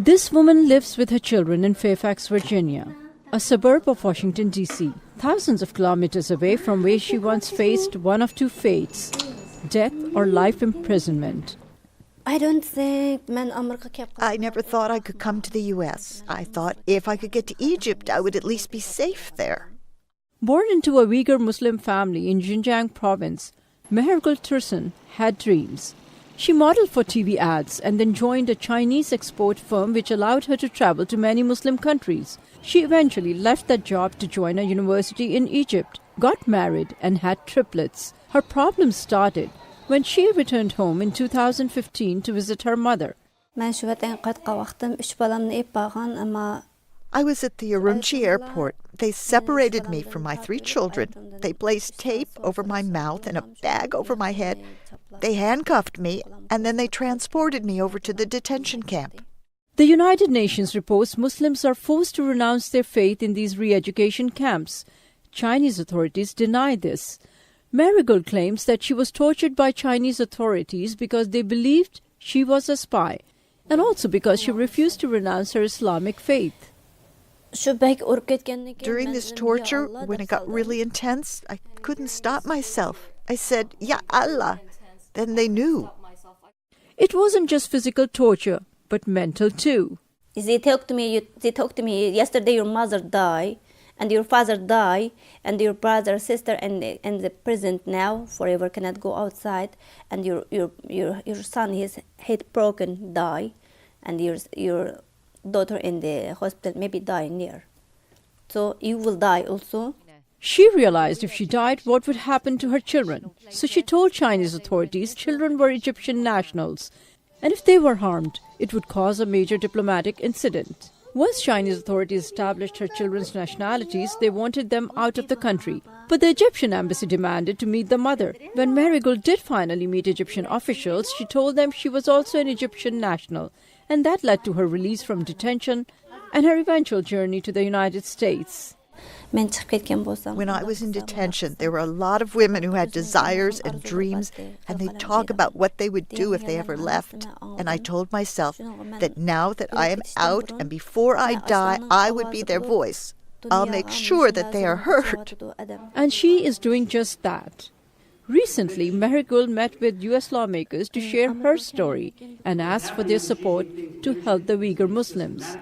This woman lives with her children in Fairfax, Virginia, a suburb of Washington, D.C., thousands of kilometers away from where she once faced one of two fates, death or life imprisonment. I never thought I could come to the U.S. I thought if I could get to Egypt, I would at least be safe there. Born into a Uighur Muslim family in Xinjiang province, Mehergul Tursun had dreams. She modeled for TV ads and then joined a Chinese export firm which allowed her to travel to many Muslim countries. She eventually left that job to join a university in Egypt, got married and had triplets. Her problems started when she returned home in 2015 to visit her mother. I was at the Urumqi airport. They separated me from my 3 children. They placed tape over my mouth and a bag over my head. They handcuffed me, and then they transported me over to the detention camp. The United Nations reports Muslims are forced to renounce their faith in these re-education camps. Chinese authorities deny this. Marigold claims that she was tortured by Chinese authorities because they believed she was a spy, and also because she refused to renounce her Islamic faith. During this torture, when it got really intense, I couldn't stop myself. I said, Ya Allah. Then they knew. It wasn't just physical torture, but mental too. They talked to me, yesterday your mother died, and your father died, and your brother, sister, and the prison now, forever cannot go outside, and your son, his head broken, die, and your daughter in the hospital maybe die near. So you will die also. She realized if she died, what would happen to her children. So she told Chinese authorities children were Egyptian nationals, and if they were harmed, it would cause a major diplomatic incident. Once Chinese authorities established her children's nationalities, they wanted them out of the country. But the Egyptian embassy demanded to meet the mother. When Marigold did finally meet Egyptian officials, she told them she was also an Egyptian national, and that led to her release from detention and her eventual journey to the United States. When I was in detention, there were a lot of women who had desires and dreams, and they'd talk about what they would do if they ever left. And I told myself that now that I am out and before I die, I would be their voice. I'll make sure that they are heard. And she is doing just that. Recently, Marigold met with U.S. lawmakers to share her story and ask for their support to help the Uighur Muslims.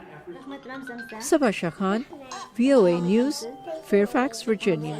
Saba Khan, VOA News, Fairfax, Virginia.